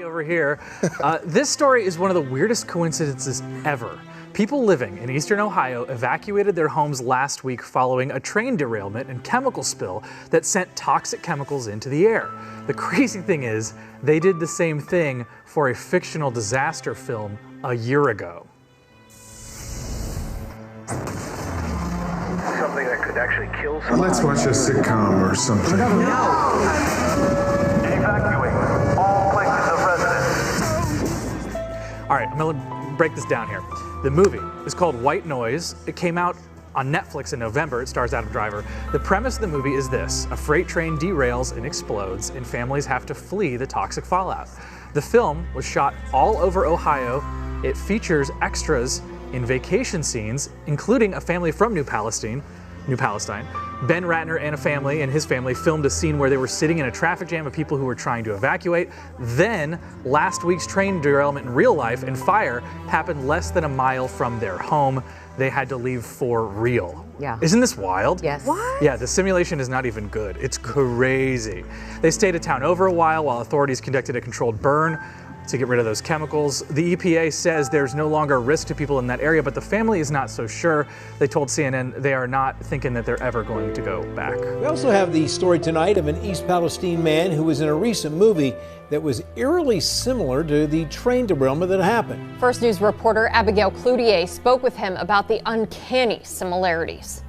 over here. This story is one of the weirdest coincidences ever. People living in eastern Ohio evacuated their homes last week following a train derailment and chemical spill that sent toxic chemicals into the air. The crazy thing is, they did the same thing for a fictional disaster film a year ago. Something that could actually kill someone. Let's watch a sitcom or something. Evacuate all places of residence. All right, I'm gonna break this down here. The movie is called White Noise. It came out on Netflix in November. It stars Adam Driver. The premise of the movie is this: a freight train derails and explodes, and families have to flee the toxic fallout. The film was shot all over Ohio. It features extras in vacation scenes, including a family from New Palestine. Ben Ratner and his family filmed a scene where they were sitting in a traffic jam of people who were trying to evacuate. Then, last week's train derailment in real life and fire happened less than a mile from their home. They had to leave for real. Yeah. Isn't this wild? Yes. What? Yeah, the simulation is not even good. It's crazy. They stayed at town over a while authorities conducted a controlled burn to get rid of those chemicals. The EPA says there's no longer a risk to people in that area, but the family is not so sure. They told CNN they are not thinking that they're ever going to go back. We also have the story tonight of an East Palestine man who was in a recent movie that was eerily similar to the train derailment that happened. First News reporter Abigail Cloutier spoke with him about the uncanny similarities.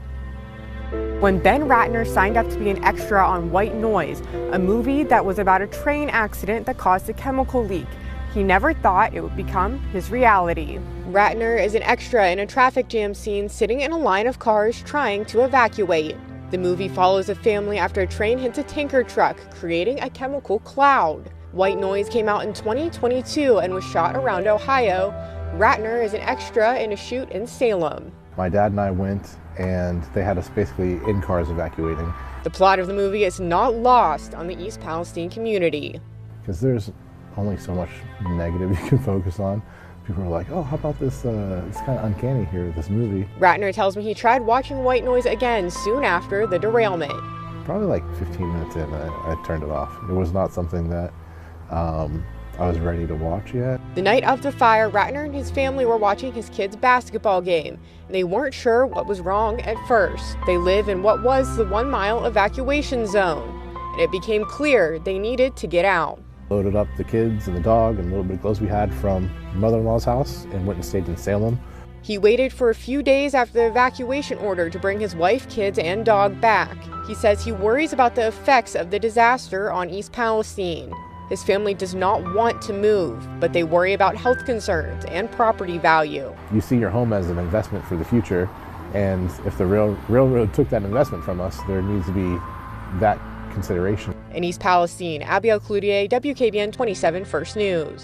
When Ben Ratner signed up to be an extra on White Noise, a movie that was about a train accident that caused a chemical leak, he never thought it would become his reality. Ratner is an extra in a traffic jam scene sitting in a line of cars trying to evacuate. The movie follows a family after a train hits a tanker truck, creating a chemical cloud. White Noise came out in 2022 and was shot around Ohio. Ratner is an extra in a shoot in Salem. My dad and I went, and they had us basically in cars evacuating. The plot of the movie is not lost on the East Palestine community. Because there's only so much negative you can focus on. People are like, oh, how about this, it's kind of uncanny here, this movie. Ratner tells me he tried watching White Noise again soon after the derailment. Probably like 15 minutes in, I turned it off. It was not something that I was ready to watch yet. The night of the fire, Ratner and his family were watching his kids' basketball game, and they weren't sure what was wrong at first. They live in what was the 1 mile evacuation zone, and it became clear they needed to get out. Loaded up the kids and the dog and a little bit of clothes we had from mother-in-law's house and went and stayed in Salem. He waited for a few days after the evacuation order to bring his wife, kids, and dog back. He says he worries about the effects of the disaster on East Palestine. His family does not want to move, but they worry about health concerns and property value. You see your home as an investment for the future, and if the railroad took that investment from us, there needs to be that consideration. In East Palestine, Abigail Cloutier, WKBN 27 First News.